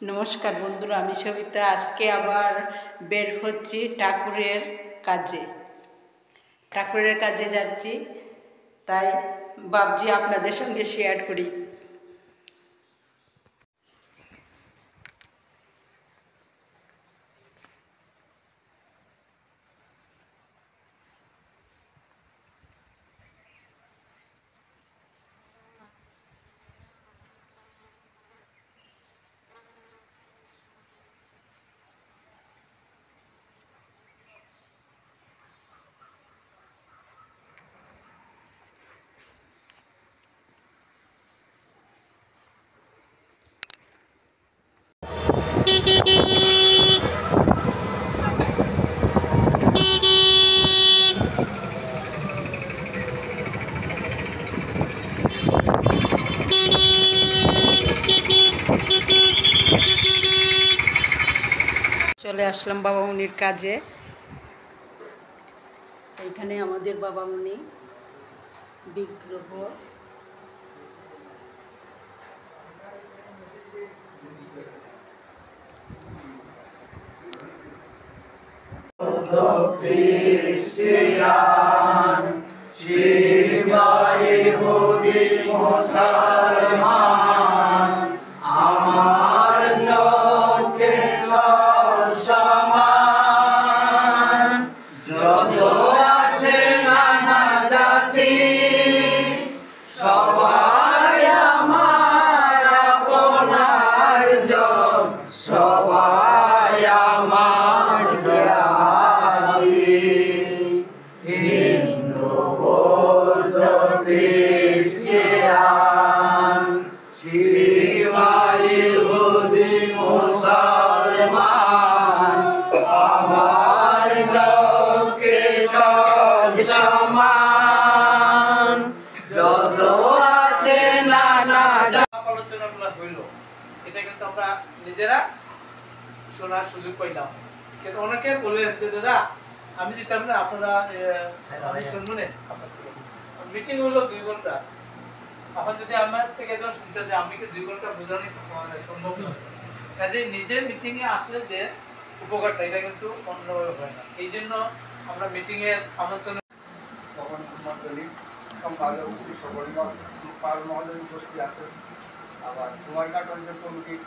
নমস্কার বন্ধুরা, আমি সবিতা। আজকে আবার বের হচ্ছি ঠাকুরের কাজে যাচ্ছি, তাই ভাবছি আপনাদের সঙ্গে শেয়ার করি। চলে আসলাম বাবামণির কাজে। এইখানে আমাদের বাবামণি বিগ্রহ। খ্রিস্টিয়ান শিবাই হবি মুসলমান, আমার চোখে সব সমান। যত আছে নানা জাতি, সবাই আমার আপনার জন, সবাই আমার জ্ঞানী। হিন্দু বৌদ্ধ খ্রিস্টিয়ান শিবাই ইহুদি মুসলমান, আমার চোখে সব সমান। যত আছে নানা আলোচনাগুলো হইল, এটা কিন্তু আমরা নিজেরা শোনার সুযোগ পাইলাম। কিন্তু অনেকে বললেন যে দাদা আমি যেতাম না, আপনারা শুনবেন। মিটিং হলো 2 ঘন্টা, এখন যদি আমার থেকে একজন শুনতেছে, আমি কি 2 ঘন্টা বোঝানো সম্ভব নয়। কাজে নিজের মিটিং এ আসলে যে উপকারটা, এটা কিন্তু অন্যভাবে হয় না। এই জন্য আমরা মিটিং এর আমন্ত্রণ উপস্থিত আছেন। আবার কুমারঘাট অঞ্চল কমিটির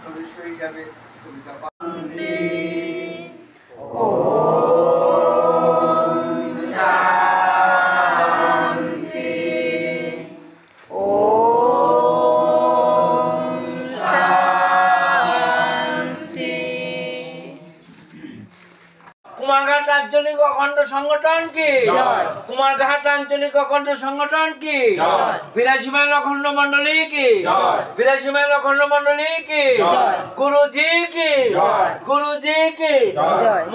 সদস্য হিসাবে কবিতা কুমারঘাট আঞ্চলিক অখণ্ড সংগঠন কি? কুমারঘাট আঞ্চলিক অখণ্ড সংগঠন কি? 82 মাইল অখণ্ড মন্ডলী কি? 82 মাইল অখণ্ড মন্ডলী কি? গুরুজি কি? গুরুজি কি?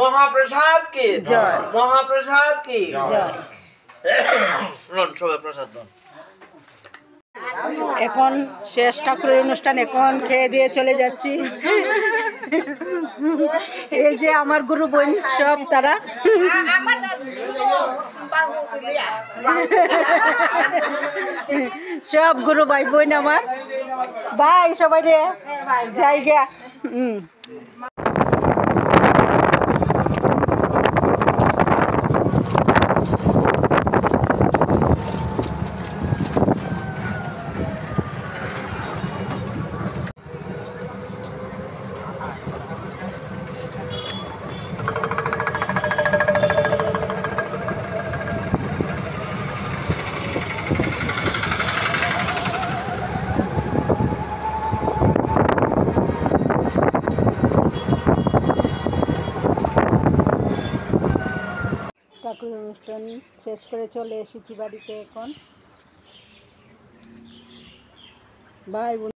মহাপ্রসাদ কি? মহাপ্রসাদ কি? সবাই প্রসাদ দাও। এখন শেষ ঠাকুরের অনুষ্ঠান, এখন খেয়ে দিয়ে চলে যাচ্ছি। এই যে আমার গুরু বোন সব, তারা সব গুরু ভাই বোন আমার ভাই, সবাই রে জায়গা। ঠাকুরের অনুষ্ঠান শেষ করে চলে এসেছি বাড়িতে। এখন ভাই বোন